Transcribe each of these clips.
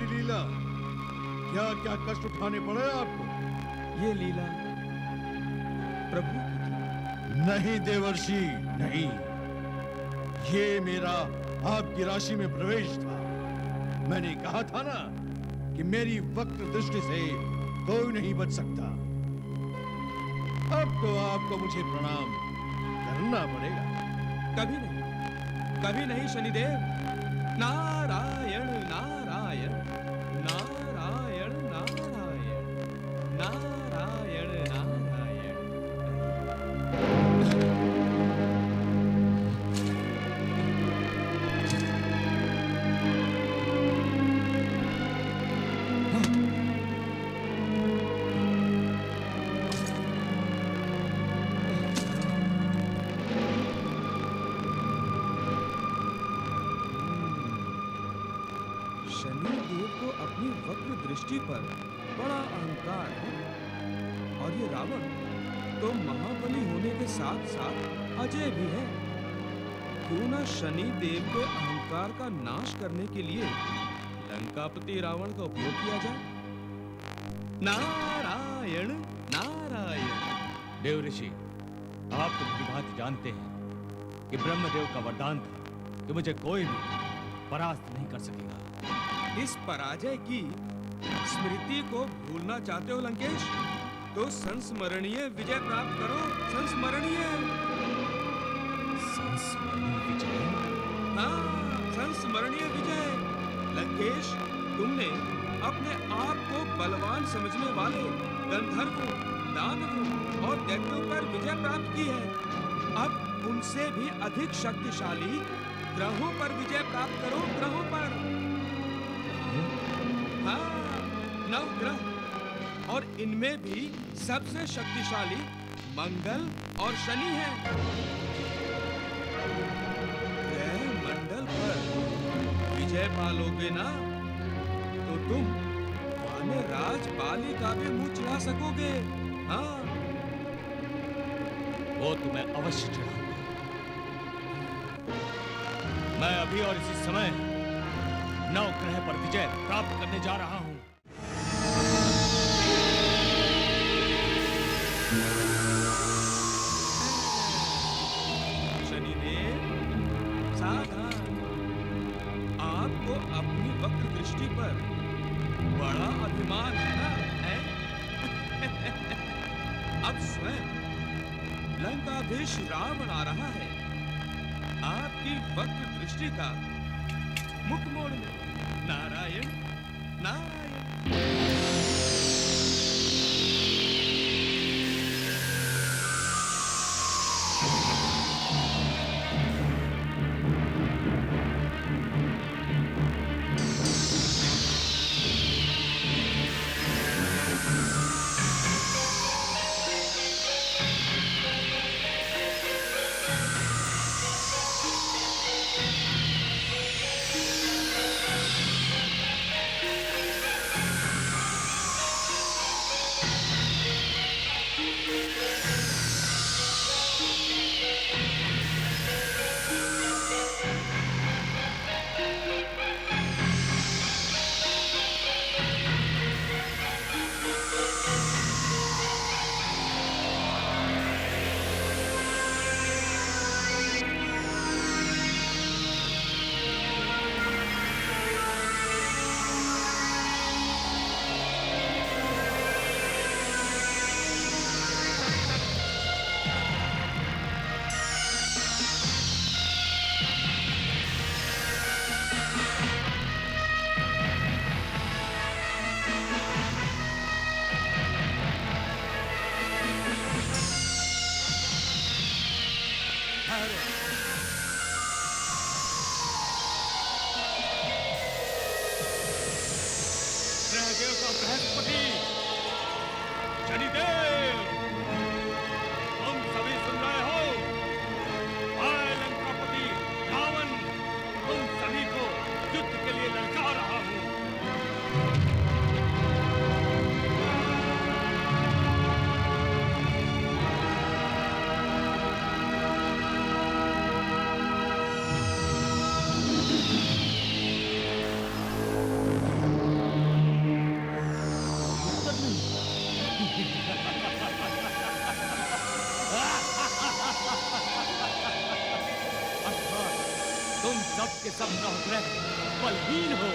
वाली लीला, क्या क्या कष्ट उठाने पड़े आपको? ये लीला प्रभु की थी। नहीं देवर्षि, नहीं। ये मेरा आपकी राशि में प्रवेश था। मैंने कहा था ना कि मेरी वक्र दृष्टि से कोई नहीं बच सकता। अब तो आपको मुझे प्रणाम करना पड़ेगा। कभी नहीं शनिदेव। नारायण नारायण नारायण नारायण नारायण नारायण। शनिदेव को अपनी वक्र दृष्टि पर बड़ा अहंकार है। और ये रावण तो महाबली होने के साथ साथ अजय भी है। क्यों ना शनि देव के अहंकार का नाश करने के लिए लंकापति रावण का उपयोग किया जाए। नारायण नारायण। देव ऋषि, आप तो मेरी बात जानते हैं कि ब्रह्मदेव का वरदान था कि मुझे कोई भी परास्त नहीं कर सकेगा। इस पराजय की स्मृति को भूलना चाहते हो लंकेश? तो संस्मरणीय विजय प्राप्त करो। संस्मरणीय विजय? हाँ, संस्मरणीय विजय। लंकेश, तुमने अपने आप को बलवान समझने वाले गंधर्वों, दानवों और दैत्यों पर विजय प्राप्त की है। अब उनसे भी अधिक शक्तिशाली ग्रहों पर विजय प्राप्त करो। ग्रहों पर, हाँ, 9 ग्रह, और इनमें भी सबसे शक्तिशाली मंगल और शनि है। ग्रह मंडल पर विजय पालोगे ना तो तुम माने राजपाली का भी मुंह चढ़ा सकोगे। हाँ, वो तुम्हें अवश्य चढ़ाऊंगा। मैं अभी और इसी समय 9 ग्रह पर विजय प्राप्त करने जा रहा हूं। शनिदेव, सावधान। आपको अपनी वक्र दृष्टि पर बड़ा अभिमान है ना? है? अब स्वयं लंकाधीश रावण आ रहा है आपकी वक्र दृष्टि का मुख मोड़ने। नारायण नारायण। देवता बृहस्पति, शनिदेव, तुम सभी सुन रहे हो? मैं लंकापति रावण तुम सभी को युद्ध के लिए ललकार रहा हूं। सब के सब नौग्रह बलहीन हो।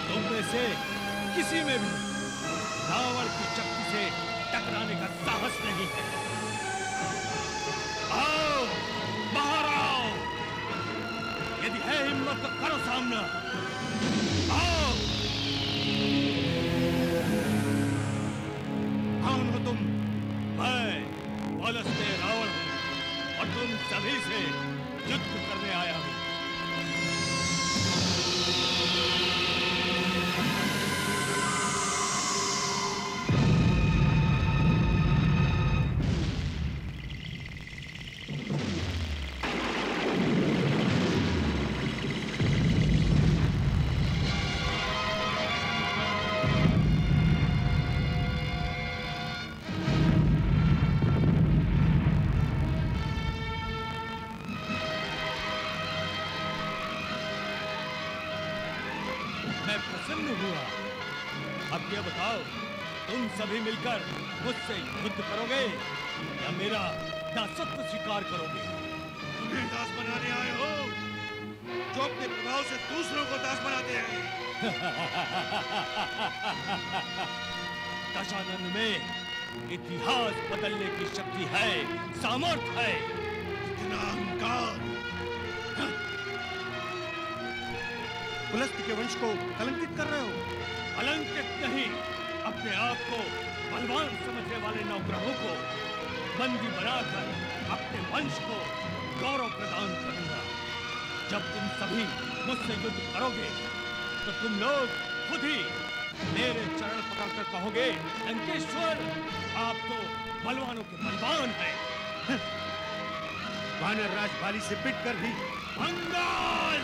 तुम में से किसी में भी रावण की शक्ति से टकराने का साहस नहीं है। आओ बाहर आओ, यदि है हिम्मत तो करो सामना। आओ। कौन हो तुम? मैं वलस्ते रावण हूं और तुम सभी से युद्ध करने आया हूं। मैं प्रसन्न हुआ। अब ये बताओ, तुम सभी मिलकर मुझसे युद्ध करोगे या मेरा दासत्व स्वीकार करोगे? तुम्हें दास बनाने आए हो जो अपने प्रभाव से दूसरों को दास बनाते हैं। दशानन में इतिहास बदलने की शक्ति है, सामर्थ्य है। इतना अहंकार पुलस्त के वंश को कलंकित कर रहे हो। कलंकित नहीं, अपने आप को बलवान समझने वाले नवग्रहों को बंदी बनाकर अपने वंश को गौरव प्रदान करूंगा। जब तुम सभी मुझसे युद्ध करोगे तो तुम लोग खुद ही मेरे चरण पकड़कर कहोगे, लंकेश्वर आप तो बलवानों के बलवान हैं। वानर राज बाली से पिट कर भी बंगाल!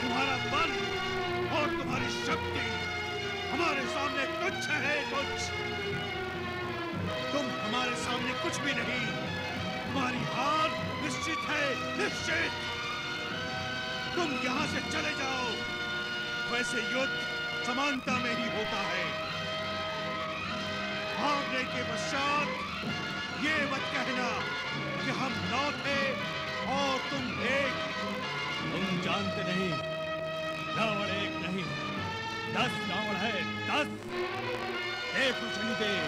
तुम्हारा बल और तुम्हारी शक्ति हमारे सामने तुच्छ है, तुच्छ। तुम हमारे सामने कुछ भी नहीं। तुम्हारी हार निश्चित है, निश्चित। तुम यहाँ से चले जाओ। वैसे युद्ध समानता में ही होता है। हारने के पश्चात ये मत कहना कि हम 9 थे और तुम 1। तुम जानते नहीं, रावण एक नहीं 10 रावण है, 10। देखो शनिदेव।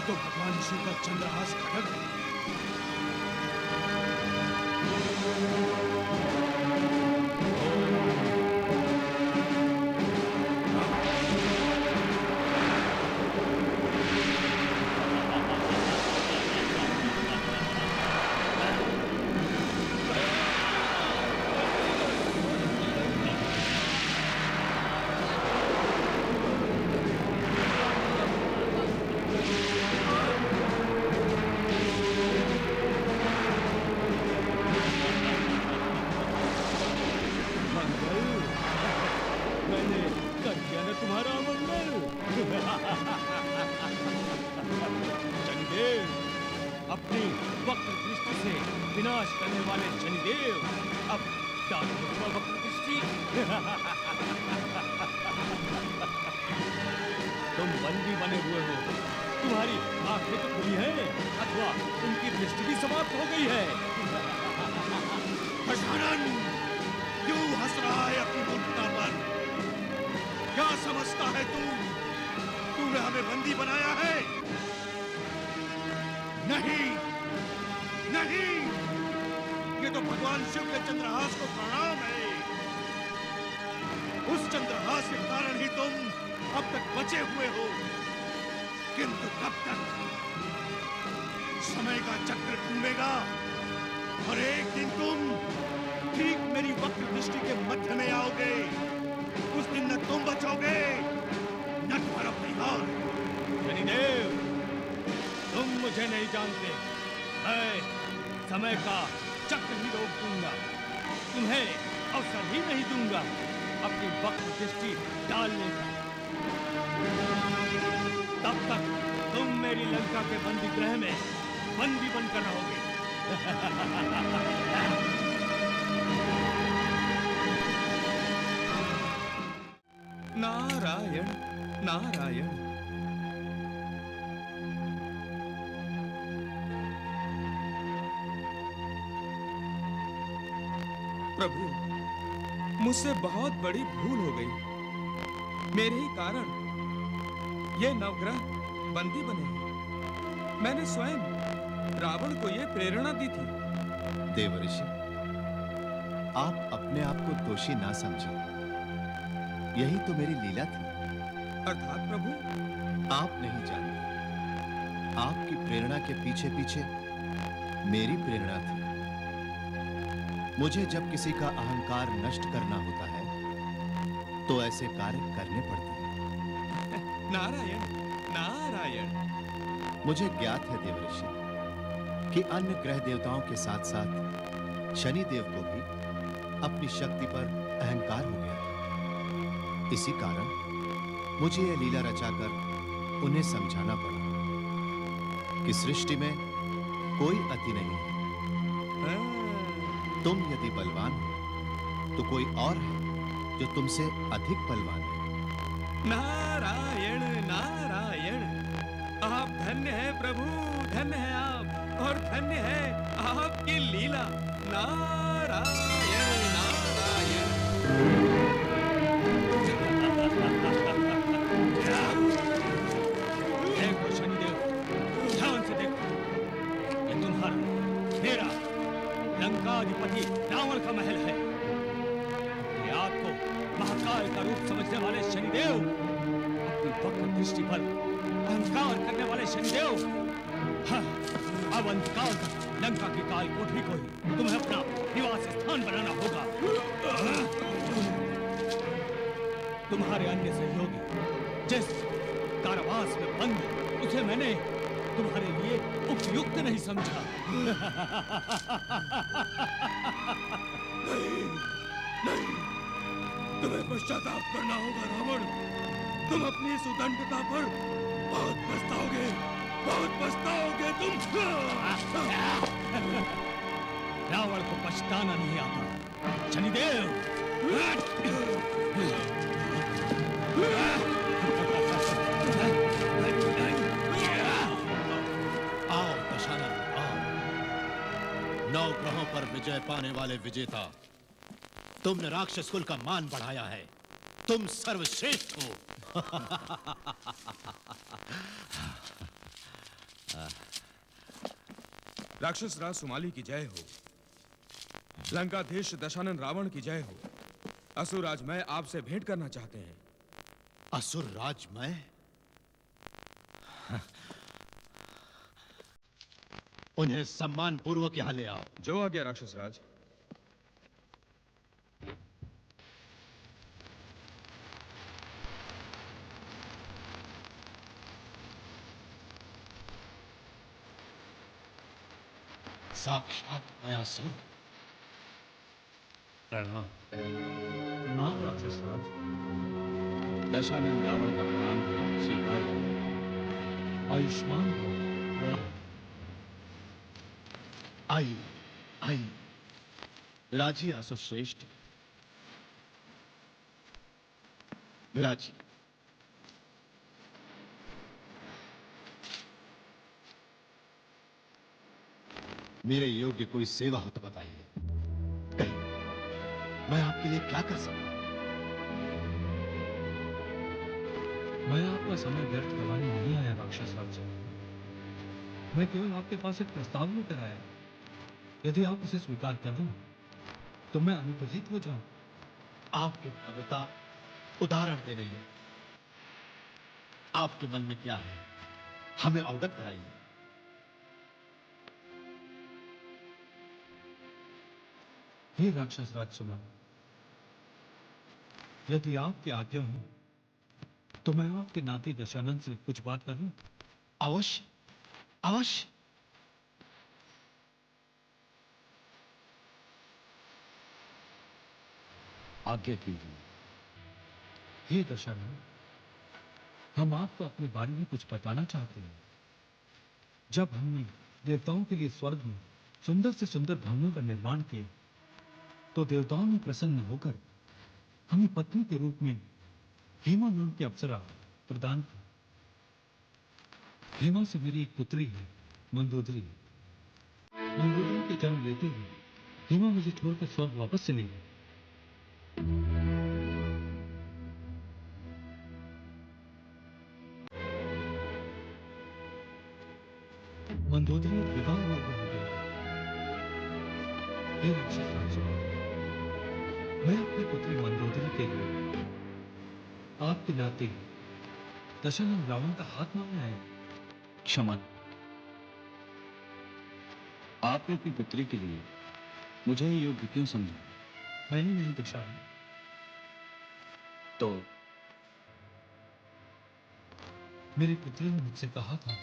तो भगवान शिव का चंद्रहास खड्ग है। अपनी वक्र दृष्टि से विनाश करने वाले शनिदेव अब डालो वक्र दृष्टि। तुम बंदी बने हुए हो, तुम्हारी आंखें तो खुली है अथवा उनकी दृष्टि भी समाप्त हो गई है। दशानन क्यों हंस रहा है अपनी मूर्खता पर? क्या समझ चंद्रहास का है तू? तूने हमें बंदी बनाया है? नहीं, नहीं, ये तो भगवान शिव के चंद्रहास को प्रणाम है। उस चंद्रहास के कारण ही तुम अब तक बचे हुए हो। किंतु कब तक? समय का चक्र घूमेगा और एक दिन तुम ठीक मेरी वक्र दृष्टि के मध्य में आओगे। उस दिन न तुम बचोगे न तुम्हारा परिवार। शनिदेव, तुम मुझे नहीं जानते। मैं समय का चक्र ही रोक दूंगा। तुम्हें अवसर ही नहीं दूंगा अपनी वक्र दृष्टि डालने का। तब तक तुम मेरी लंका के बंदी गृह में बंदी बनकर रहोगे। नारायण नारायण। प्रभु, मुझसे बहुत बड़ी भूल हो गई। मेरे ही कारण ये नवग्रह बंदी बने हैं। मैंने स्वयं रावण को ये प्रेरणा दी थी। देवर्षि, आप अपने आप को दोषी ना समझें। यही तो मेरी लीला थी। अर्थात प्रभु? आप नहीं जानते, आपकी प्रेरणा के पीछे पीछे मेरी प्रेरणा थी। मुझे जब किसी का अहंकार नष्ट करना होता है तो ऐसे कार्य करने पड़ते हैं। नारायण नारायण। मुझे ज्ञात है देवर्षि कि अन्य ग्रह देवताओं के साथ साथ शनि देव को भी अपनी शक्ति पर अहंकार हो गया था। इसी कारण मुझे यह लीला रचाकर उन्हें समझाना पड़ा कि सृष्टि में कोई अति नहीं है। तुम यदि बलवान हो तो कोई और है जो तुमसे अधिक बलवान है। नारायण नारायण। आप धन्य है प्रभु, धन्य है आप, और धन्य है आपकी लीला। नारायण नारायण। देखो शनिदेव, ध्यान से देखो। ये तुम्हारा, मेरा, लंकाधिपति रावण का महल है। ये आपको महाकाल का रूप समझने वाले शनिदेव, अपनी वक्र दृष्टि पर अहंकार करने वाले शनिदेव, हाँ, अब अंतकाल तक लंका की काल कोठरी को ही तुम्हें अपना निवास स्थान बनाना होगा। तुम्हारे अन्य सहयोगी जिस कारावास में बंद है, उसे मैंने तुम्हारे लिए उपयुक्त नहीं समझा। नहीं, तुम्हें पश्चाताप करना होगा रावण। तुम अपनी इस उद्दंडता पर बहुत पछताओगे, बहुत पछताओगे तुम। रावण को पछताना नहीं आता। शनिदेव, आओ दशानन, आओ। 9 ग्रहों पर विजय पाने वाले विजेता, तुमने राक्षस कुल का मान बढ़ाया है। तुम सर्वश्रेष्ठ हो। राक्षस राज सुमाली की जय हो। लंकाधीश दशानन रावण की जय हो। असुरराज मैं आपसे भेंट करना चाहते हैं। असुर राज मैं? उन्हें सम्मान पूर्वक यहां ले आओ। जो आ गया राक्षस राज। साक्षात मायासुर। प्रणाम। प्रणाम राक्षस राज। दशानन रावण का प्रणाम स्वीकार करो। आयुष्मान हो। आई आई राजी असुर श्रेष्ठ। राजी। मेरे योग्य कोई सेवा हो तो बताइए। कहिए, मैं आपके लिए क्या कर सकता हूं? मैं आपका समय व्यर्थ करवाने नहीं आया राक्षस राज। मैं केवल आपके पास एक प्रस्ताव लेकर आया। यदि आप उसे स्वीकार कर लो तो मैं अनुपस्थित हो जाऊं। आपकी भव्यता उदाहरण दे रही है। आपके मन में क्या है, हमें अवगत कराइए। हे राक्षस राज सुना, यदि आपकी आज्ञा हो तो मैं आपके नाती दशानंद से कुछ बात करूं। अवश्य, अवश्य। आज्ञा कीजिए। हे दशानंद, हम आपको अपने बारे में कुछ बताना चाहते हैं। जब हमने देवताओं के लिए स्वर्ग में सुंदर से सुंदर भवनों का निर्माण किया तो देवताओं ने प्रसन्न होकर हमें पत्नी के रूप में हेमा नाम की अप्सरा प्रदान की। हेमा से मेरी एक पुत्री है, मंदोदरी। मंदोदरी के जन्म लेते ही हेमा मुझे छोड़कर स्वर्ग वापस चली गई। मंदोदरी विवाह हो गया। हे राक्षस राज, मैं अपनी पुत्री मंदोदरी के लिए आपके नाते दशानंद रावण का हाथ मांगने आया। क्षमा, आपने अपनी पुत्री के लिए मुझे ही योग्य क्यों समझा? मैंने नहीं दशानंद, तो मेरी पुत्री ने मुझसे कहा था।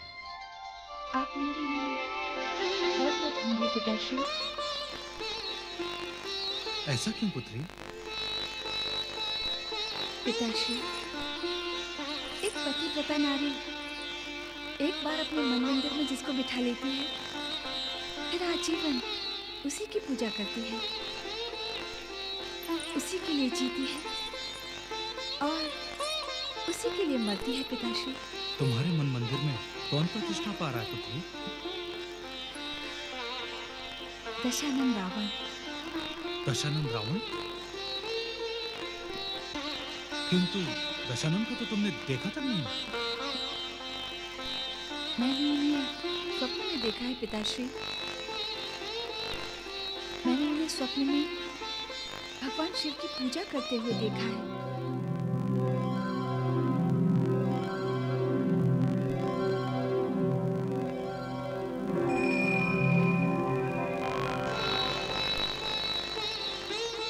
आप मेरे लिए बहुत बहुत होंगे पिताश्री। ऐसा क्यों पुत्री? पिताश्री, एक पतिव्रता नारी एक बार अपने मन मंदिर में जिसको बिठा लेती है, फिर आजीवन उसी की पूजा करती है, उसी के लिए जीती है और उसी के लिए मरती है। पिताश्री, तुम्हारे मन मंदिर में कौन प्रतिष्ठा पा रहा है पुत्री? दशानंद रावण। दशानंद रावण? किंतु दशानंद को तो तुमने देखा तक नहीं। मैंने उन्हें स्वप्न में देखा है पिताश्री। मैंने उन्हें स्वप्न में भगवान शिव की पूजा करते हुए देखा है।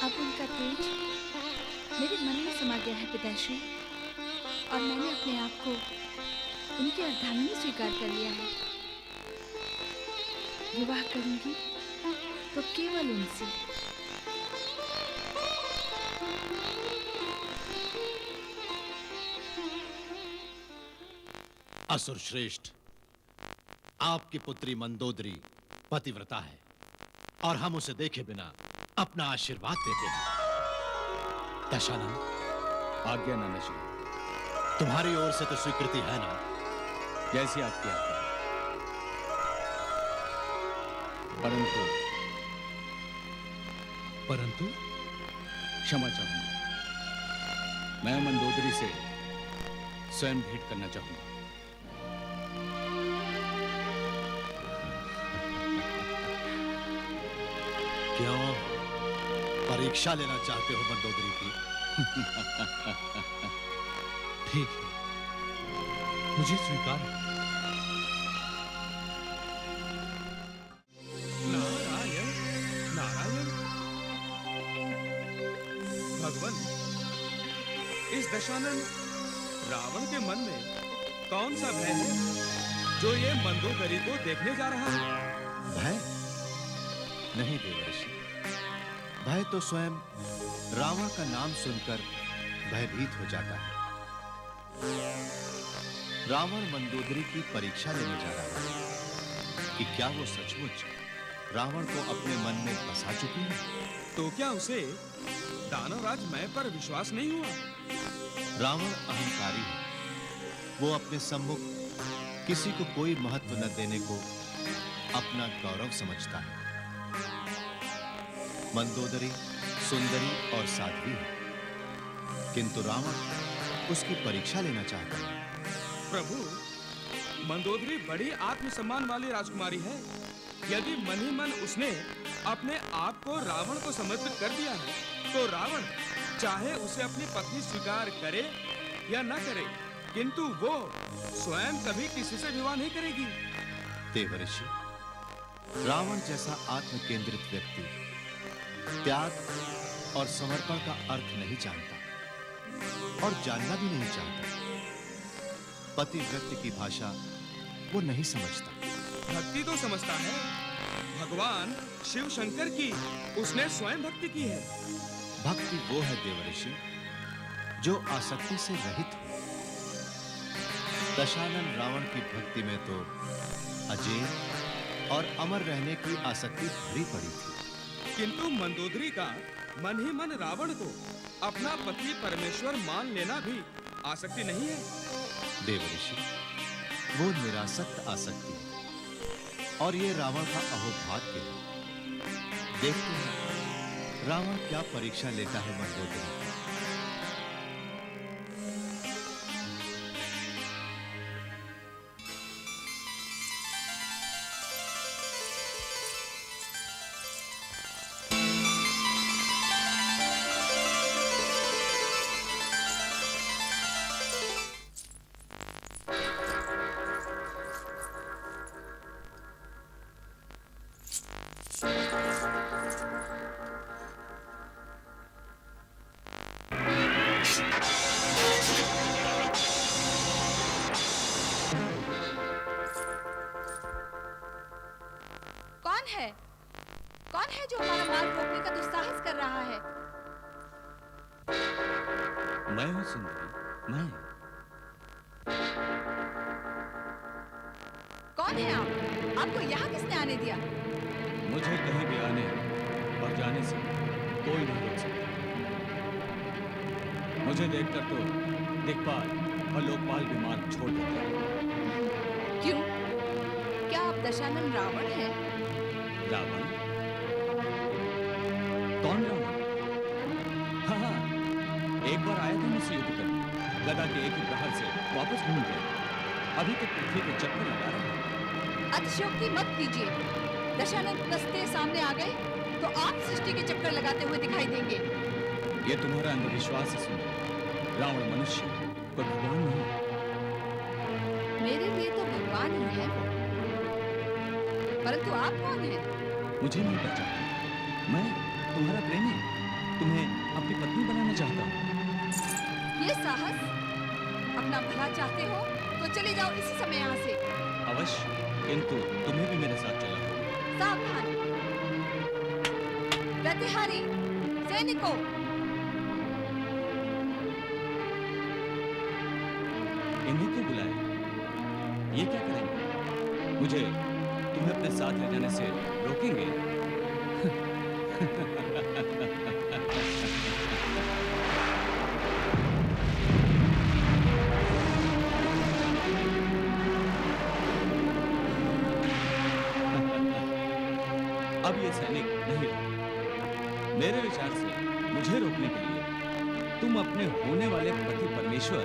अब उनका तेज मेरे मन में समा गया है पिताश्री, और मैंने अपने आप को उनकी अर्धांगिनी स्वीकार कर लिया है। विवाह करूंगी तो केवल उनसे। असुर श्रेष्ठ, आपकी पुत्री मंदोदरी पतिव्रता है और हम उसे देखे बिना अपना आशीर्वाद देते हैं। दशानंद, आज्ञा नानाजी। तुम्हारी ओर से तो स्वीकृति है ना? जैसी आपकी आज्ञा। परंतु परंतु क्षमा चाहूंगा, मैं मंदोदरी से स्वयं भेंट करना चाहूंगा। क्यों परीक्षा लेना चाहते हो मंदोदरी की? ठीक है, मुझे स्वीकार है। नारायण नारायण। भगवान, इस दशानंद रावण के मन में कौन सा भय है जो ये मंदोदरी को देखने जा रहा है? भय नहीं देवर्षि, भय तो स्वयं रावण का नाम सुनकर भयभीत हो जाता है। रावण मंदोदरी की परीक्षा लेने जा रहा है कि क्या वो सचमुच रावण को अपने मन में बसा चुकी है। तो क्या उसे दानवराज मैं पर विश्वास नहीं हुआ? रावण अहंकारी है, वो अपने सम्मुख किसी को कोई महत्व न देने को अपना गौरव समझता है। मंदोदरी सुंदरी और साध्वी है, किंतु रावण उसकी परीक्षा लेना चाहता हूं। प्रभु, मंदोदरी बड़ी आत्मसम्मान वाली राजकुमारी है। यदि मन ही मन उसने अपने आप को रावण को समर्पित कर दिया है, तो रावण चाहे उसे अपनी पत्नी स्वीकार करे या न करे, किंतु वो स्वयं कभी किसी से विवाह नहीं करेगी। देवर्षि, रावण जैसा आत्म केंद्रित व्यक्ति त्याग और समर्पण का अर्थ नहीं जानता और जानना भी नहीं चाहता। पतिव्रत की भाषा वो नहीं समझता। भक्ति तो समझता है। भगवान शिव शंकर की उसने स्वयं भक्ति की है। भक्ति वो है देवर्षि जो आसक्ति से रहित हो। दशानन रावण की भक्ति में तो अजेय और अमर रहने की आसक्ति भरी पड़ी थी। किंतु मंदोदरी का मन ही मन रावण को अपना पति परमेश्वर मान लेना भी आसक्ति नहीं है। देवर्षि, वो निरासक्त आसक्ति है और ये रावण का अहोभाग्य है। देखते हैं रावण क्या परीक्षा लेता है मंदोदरी की। कौन है जो हमारा मार्ग रोकने का दुस्साहस कर रहा है? मैं हूं सुंदरी, मैं। कौन है आप? आपको यहाँ किसने आने दिया? मुझे कहीं भी आने और जाने से कोई नहीं रोक सकता। मुझे देखकर तो दिक्पाल और लोकपाल भी मार्ग छोड़ देते हैं। क्यों? क्या आप दशानन रावण हैं? रावण? कौन रावण? हाँ, एक बार आया था मुझसे युद्ध करने, गदा के एक ही प्रहार से वापस घूम गया। अभी तक पृथ्वी के चक्कर लगा रहा है। अतिशयोक्ति मत कीजिए। दशानन पुनस्ते सामने आ गए तो आप सृष्टि के चक्कर लगाते हुए दिखाई देंगे। ये तुम्हारा अंधविश्वास है सुंदरी। रावण मनुष्य, कोई भगवान नहीं। मेरे लिए तो भगवान ही है, परंतु आप कौन हैं? मुझे नहीं पहचाना। मैं तुम्हारा प्रेमी, तुम्हें अपनी पत्नी बनाना चाहता हूँ। ये साहस? अपना भला चाहते हो तो चले जाओ इसी समय यहाँ से। अवश्य, किंतु तुम्हें भी मेरे साथ चलना होगा। सावधान! प्रतिहारी, सैनिकों! इन्हीं को बुलाए। ये क्या करेंगे? मुझे तुम्हें अपने साथ ले जाने से रोकेंगे? अब ये सैनिक नहीं रहे। मेरे विचार से मुझे रोकने के लिए तुम अपने होने वाले पति परमेश्वर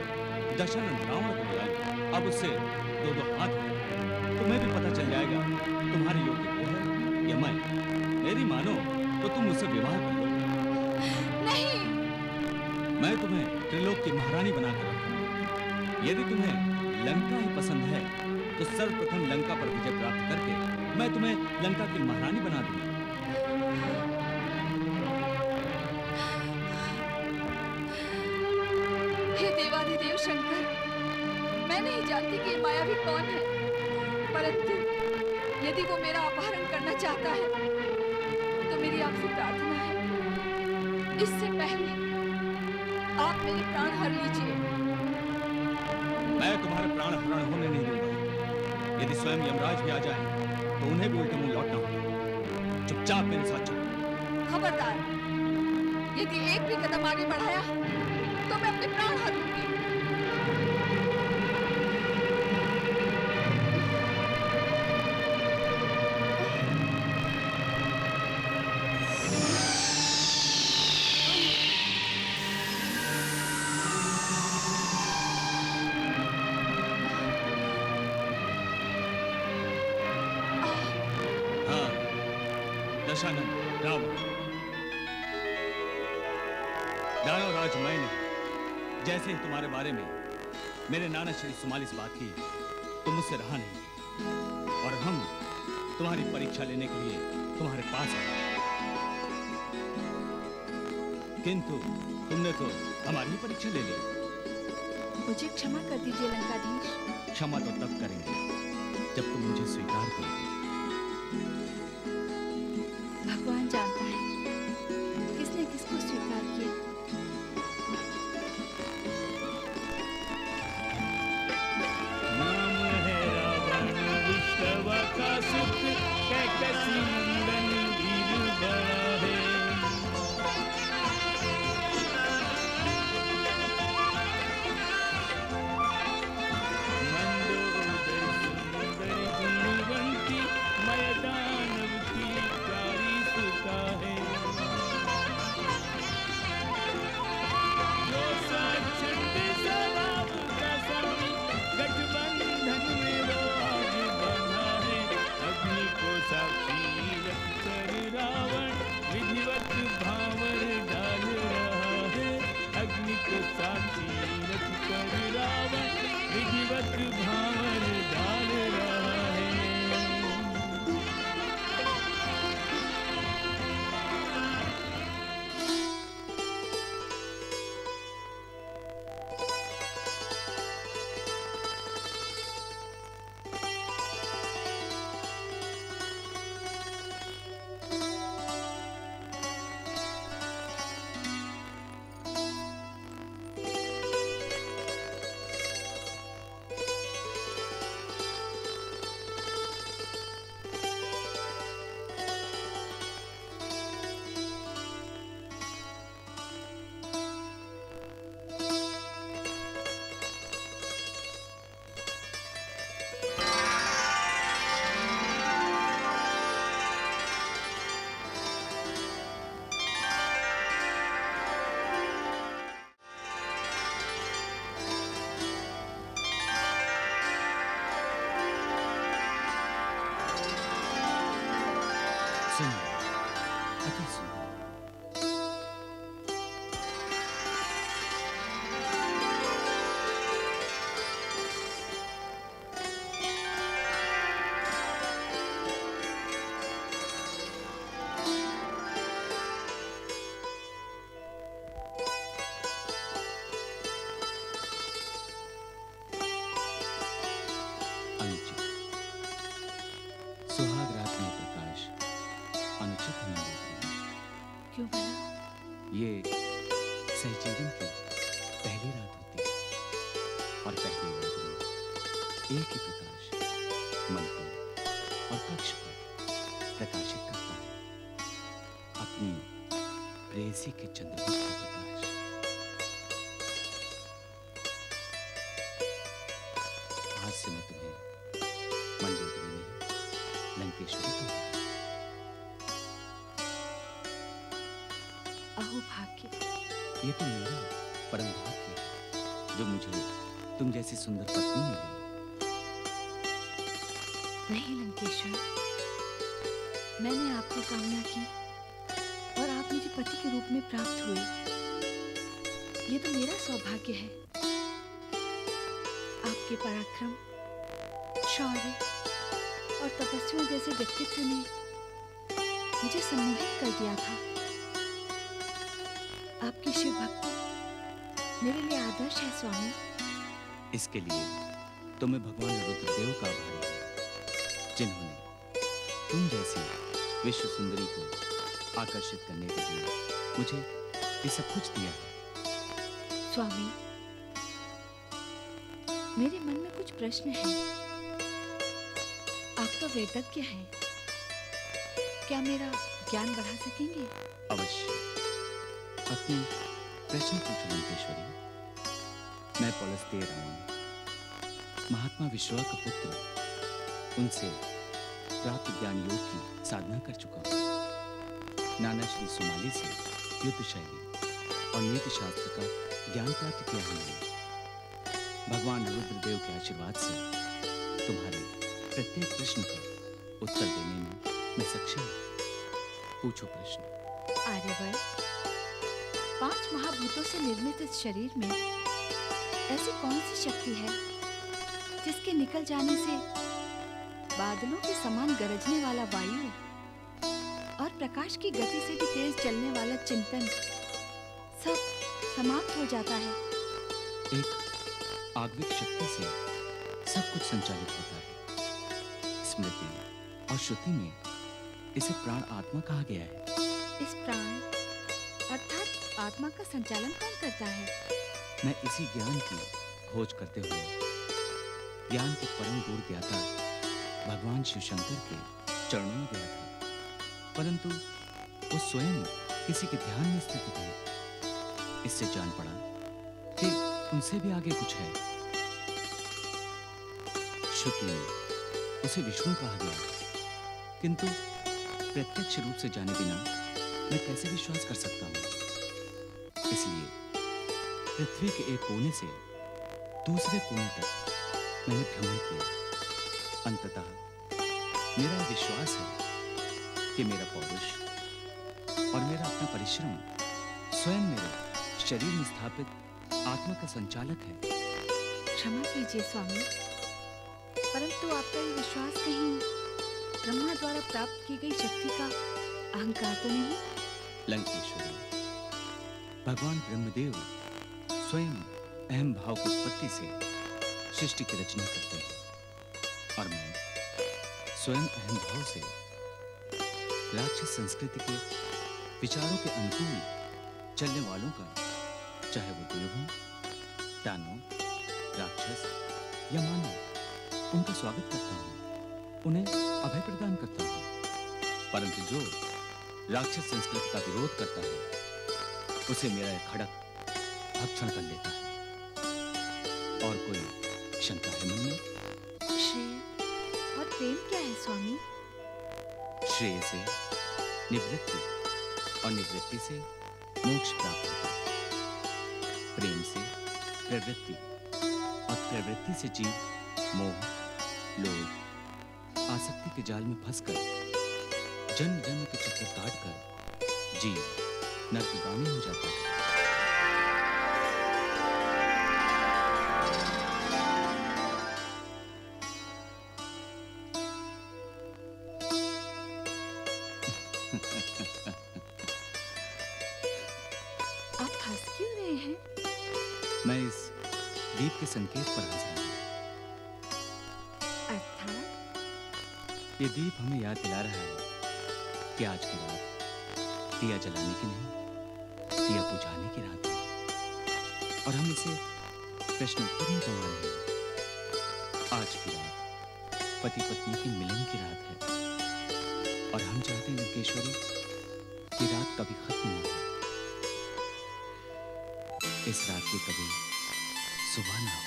दशानन रावण को बुला लो। अब उससे दो दो हाथ है। तुम्हें भी पता चल जाएगा तुम्हारे योग्य वो है या मैं। मेरी मानो तो तुम मुझसे विवाह कर लो। नहीं, मैं तुम्हें त्रिलोक की महारानी बनाकर रखूंगा। यदि तुम्हें लंका ही पसंद है तो सर्वप्रथम लंका पर विजय प्राप्त करके मैं तुम्हें लंका की महारानी बना दूंगा। हे देवाधिदेव शंकर, मैं नहीं जानती कि ये मायावी कौन है, परंतु यदि वो मेरा अपहरण करना चाहता है तो मेरी आपसे प्रार्थना है, इससे पहले आप मेरे प्राण हर लीजिए। मैं तुम्हारे प्राण हरण होने नहीं दूंगा। यदि स्वयं यमराज भी आ जाए तो उन्हें भी उल्टे मुंह लौटना होगा। चुपचाप मेरे साथ चलो। खबरदार! यदि एक भी कदम आगे बढ़ाया तो मैं अपने प्राण हरूंगी। दशानंद रावण, दानव राज मैंने जैसे ही तुम्हारे बारे में मेरे नाना श्री सुमाली से बात की तो मुझसे रहा नहीं और हम तुम्हारी परीक्षा लेने के लिए तुम्हारे पास आए, किंतु तुमने तो हमारी ही परीक्षा ले ली। मुझे क्षमा कर दीजिए लंकाधीश। क्षमा तो तब करेंगे जब तुम मुझे स्वीकार करोगे। भगवान जानता है किसने किसको स्वीकार किया। नाम है रावण विश्व का सुख, कैकसी नंदन वीर बड़ा है। दानव की प्यारी सुता है, जो स्वच्छंद स्वभाव का स्वामी, गठबंधन में वो आज बंधा है। अग्नि को साक्षी रखकर रावण विधिवत भावर डाल रहा है। अग्नि को साक्षी रखकर रावण विधिवत भावर डाल रहा है। सुहाग रात में प्रकाश अनुचित नहीं देती। क्यों भला? ये सहजीवन की पहली रात होती है और पहली रात में एक ही प्रकाश मन को और कक्ष को प्रकाशित करता है, अपनी प्रेयसी के चंद्रमुख का प्रकाश। आज से मैं तुम्हें मंजूरी नहीं लंकेश्वरी को। अहो भाग्य, ये तो मेरा परम भाग्य है जो मुझे तुम जैसी सुंदर पत्नी मिली। नहीं लंकेश्वर, मैंने आपको कामना की और आप मुझे पति के रूप में प्राप्त हुए। ये तो मेरा सौभाग्य है। आपके पराक्रम, शौर्य और तपस्वियों जैसे व्यक्तित्व ने मुझे सम्मोहित कर दिया था। आपकी शिव भक्ति मेरे लिए आदर्श है स्वामी। इसके लिए तुम्हें भगवान रुद्रदेव का आभारी हूं, जिन्होंने तुम जैसी विश्व सुंदरी को आकर्षित करने के लिए मुझे ये सब कुछ दिया है। स्वामी, मेरे मन में कुछ प्रश्न हैं। आप तो वेदज्ञ हैं, क्या मेरा ज्ञान बढ़ा सकेंगे? अवश्य, अपनी प्रश्न पूछो लंकेश्वरी। मैं पौलस्त्य रावण, महात्मा विश्वा का पुत्र, उनसे प्राप्त ज्ञान योग की साधना कर चुका हूँ। नाना श्री सुमाली से युद्ध शैली और नीति शास्त्र का ज्ञान प्राप्त किया है मैंने। भगवान रुद्रदेव के आशीर्वाद से तुम्हारे प्रत्येक प्रश्न का उत्तर देने में मैं सक्षम हूँ। पूछो प्रश्न। आर्यवर, 5 महाभूतों से निर्मित इस शरीर में ऐसी कौन सी शक्ति है जिसके निकल जाने से बादलों के समान गरजने वाला वायु और प्रकाश की गति से भी तेज चलने वाला चिंतन सब समाप्त हो जाता है? एक आग्विक शक्ति से सब कुछ संचालित होता है। स्मृति और श्रुति में इसे प्राण आत्मा कहा गया है। इस प्राण अर्थात आत्मा का संचालन कौन करता है? मैं इसी ज्ञान की खोज करते हुए ज्ञान के परम गुरु ज्ञाता भगवान शिव शंकर के चरणों में गया था, परंतु वो स्वयं किसी के ध्यान में स्थित थे। इससे जान पड़ा कि उनसे भी आगे कुछ है। श्रुति में उसे विष्णु कहा गया, किंतु प्रत्यक्ष रूप से जाने बिना मैं कैसे विश्वास कर सकता हूं? इसलिए पृथ्वी के एक कोने से दूसरे कोने तक मैंने भ्रमण किया। अंततः मेरा यह विश्वास है कि मेरा पौरुष और मेरा अपना परिश्रम स्वयं मेरे शरीर में स्थापित आत्मा का संचालक है। क्षमा कीजिए स्वामी, परंतु आपका ये विश्वास कहीं ब्रह्मा द्वारा प्राप्त की गई शक्ति का अहंकार तो नहीं? लंकेश्वरी, भगवान ब्रह्मदेव स्वयं अहम भाव की उत्पत्ति से सृष्टि की रचना करते हैं और मैं स्वयं अहम भाव से राक्षस संस्कृति के विचारों के अनुकूल चलने वालों का, चाहे वो देव हो, दानव, राक्षस या मानव, उनका स्वागत करता हूं, उन्हें अभय प्रदान करता हूं। परंतु जो राक्षस संस्कृति का विरोध करता है उसे मेरा यह खड़क भक्षण कर लेता है। और कोई शंका है मन में? श्रेय और प्रेम क्या है स्वामी? श्रेय से निवृत्ति और निवृत्ति से मोक्ष प्राप्त होता है। प्रेम से प्रवृत्ति और प्रवृत्ति से जीव मोह, लोभ, आसक्ति के जाल में फंसकर जन्म जन्म के चक्कर काटकर जीव नरकगामी हो जाता है। आप हंस क्यों रहे हैं? मैं इस दीप के संकेत पर हंस रहा हूं। अर्थात ये दीप हमें याद दिला रहा है कि आज की रात दिया जलाने की नहीं, दिया बुझाने की रात है। और हम इसे प्रश्न उत्तर में गंवा रहे हैं। आज की रात पति पत्नी के मिलन की रात है और हम चाहते हैं लंकेश्वरी कि रात कभी खत्म न हो, इस रात की कभी सुबह ना हो।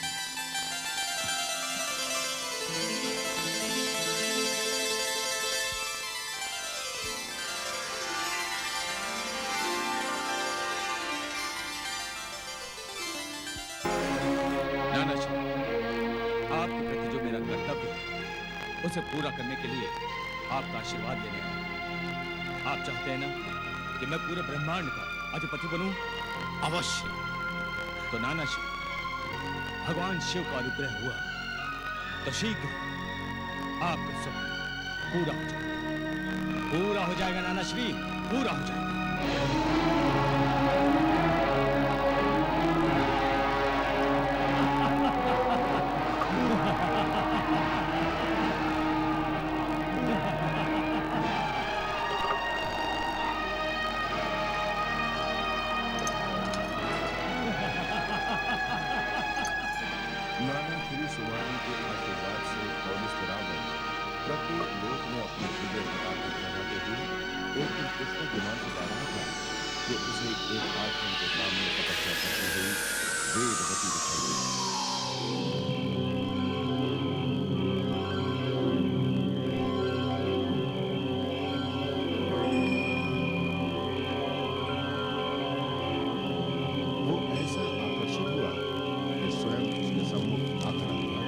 नाना जी, आपके प्रति जो मेरा कर्तव्य है उसे पूरा करने के लिए आपका आशीर्वाद लेने आया। आप चाहते हैं ना कि मैं पूरे ब्रह्मांड का अधिपति बनूं? अवश्य। तो नाना जी, भगवान शिव का अनुग्रह हुआ तो शीघ्र आपका स्वप्न पूरा हो जाएगा। पूरा हो जाएगा नाना श्री, पूरा हो जाएगा। नाना श्री सुवानी के आशीर्वाद से पौलुस रावण प्रत्येक लोक में अपने विजय पताका फहराते हुए एक दिन पुष्पक विमान से जा रहा था कि उसे एक आश्रम के सामने तपस्या करती हुई वेदवती दिखाई दी। वो ऐसा आकर्षित हुआ कि स्वयं उसके सम्मुख आ खड़ा हुआ।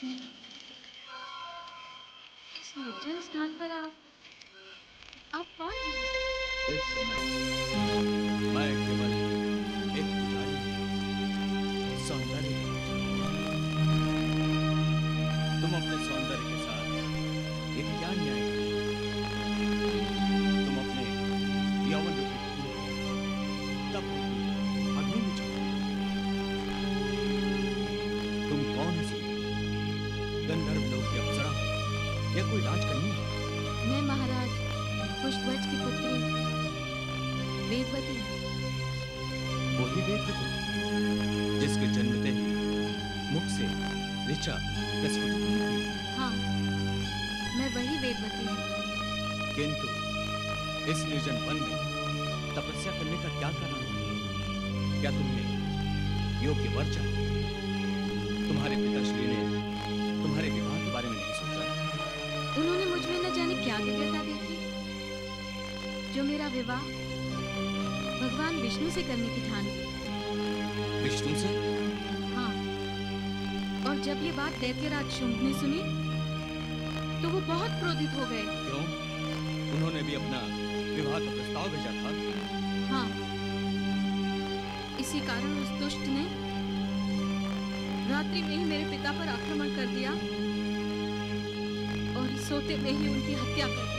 हैं। इस निर्जन स्थान पर आप कौन हैं? इस समय मैं केवल एक पुजारी हूं, सौंदर्य का पुजारी। तुम अपने सौंदर्य के साथ एक क्या न्याय करते हो? तुम अपने यौवन रूपी फूल को तप रूपी अग्नि में छोड़ो। तुम कौन हो? गंधर्व लोक की अप्सरा या कोई राजकन्या? मैं महाराज पुष्पध्वज की पुत्री वेदवती। वही वेदवती जिसके जन्मते ही मुख से ऋचा प्रस्फुटित हुई। हाँ, मैं वही वेदवती हूँ। किंतु इस निर्जन वन में तपस्या करने का क्या कारण है? क्या तुमने योग्य वर चाहिए? तुम्हारे पिताश्री ने तुम्हारे विवाह के बारे में नहीं सोचा? उन्होंने मुझ में न जाने क्या दिव्यता देखी जो मेरा विवाह भगवान विष्णु से करने की ठान ली। विष्णु से? हाँ, और जब ये बात दैत्यराज शुंभ ने सुनी तो वो बहुत क्रोधित हो गए। क्यों? उन्होंने भी अपना विवाह का प्रस्ताव भेजा था। हाँ, इसी कारण उस दुष्ट ने रात्रि में ही मेरे पिता पर आक्रमण कर दिया और सोते में ही उनकी हत्या कर दी।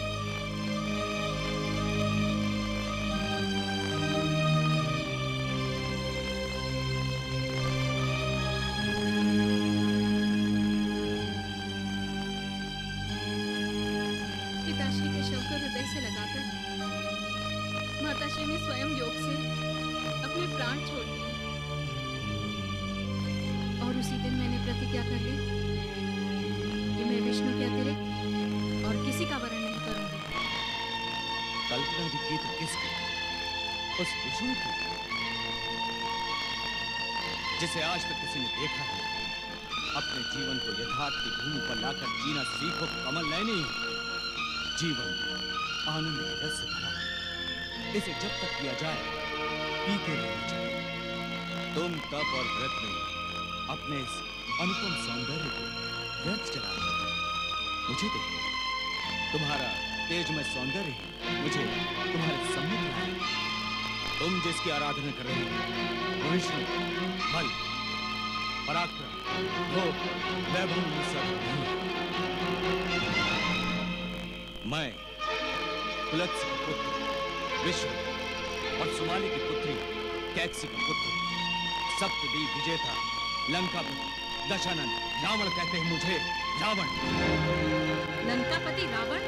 पिताश्री के शव को हृदय से लगाकर माताश्री ने स्वयं योग से अपने प्राण छोड़ दिए और उसी दिन मैंने प्रतिज्ञा कर ली कि मैं विष्णु के अतिरिक्त और किसी का वरण नहीं करूंगी। कल्पना भी की तो किसकी? उस विष्णु की जिसे आज तक किसी ने देखा है। अपने जीवन को यथार्थ की भूमि पर लाकर जीना सीखो कमल नयनी। जीवन आनंद के रस से भरा है। इसे जब तक किया जाए पीते रहना चाहिए। तुम तप और व्रत में अपने इस अनुपम सौंदर्य को व्यर्थ चला रहे हो। मुझे देखो, तुम्हारा तेजमय सौंदर्य मुझे तुम्हारे सम्मुख लाया। तुम जिसकी आराधना कर रहे हो वो विष्णु बल पराक्रम वो वैभव में सब नहीं। मैं कुलत्स का पुत्र विष्णु और सुमाली की पुत्री कैकसी का पुत्र सप्तद्वीप विजेता लंकापति दशानन रावण कहते हैं मुझे। रावण। लंकापति रावण,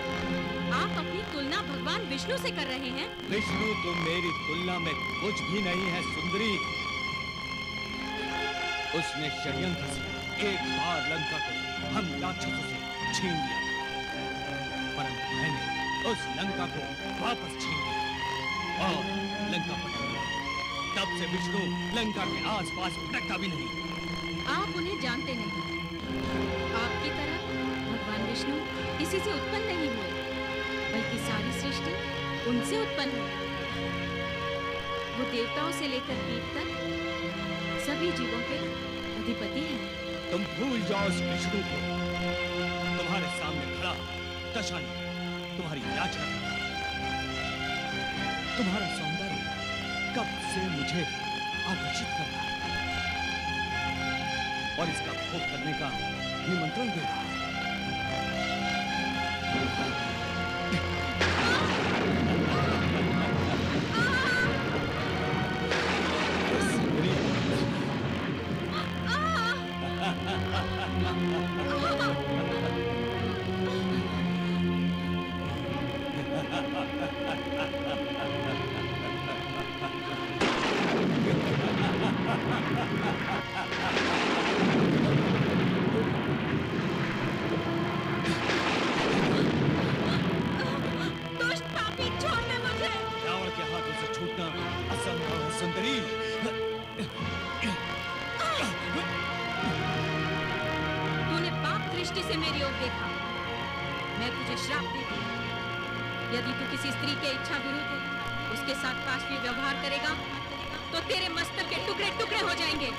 आप अपनी तुलना भगवान विष्णु से कर रहे हैं? विष्णु तुम मेरी तुलना में कुछ भी नहीं है सुंदरी। उसने षड्यंत्र से एक बार लंका को हम राक्षसों से छीन लिया, परंतु मैंने उस लंका को वापस छीन लिया और लंका पलट गई। तब से विष्णु लंका के आसपास भटकता भी नहीं। आप उन्हें जानते नहीं। आपकी तरह भगवान विष्णु किसी से उत्पन्न नहीं हुए, बल्कि सारी सृष्टि उनसे उत्पन्न हुई। वो देवताओं से लेकर कीट तक सभी जीवों के अधिपति हैं। तुम भूल जाओ उस विष्णु को। तुम्हारे सामने खड़ा दशानन तुम्हारी याचना करता है। तुम्हारा सौंदर्य कब से मुझे आकर्षित कर रहा है और इसका भोग करने का निमंत्रण दे रहा है। यदि तू किसी स्त्री के इच्छा विरुद्ध उसके साथ पाशवी व्यवहार करेगा तो तेरे मस्तक के टुकड़े टुकड़े हो जाएंगे।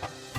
है।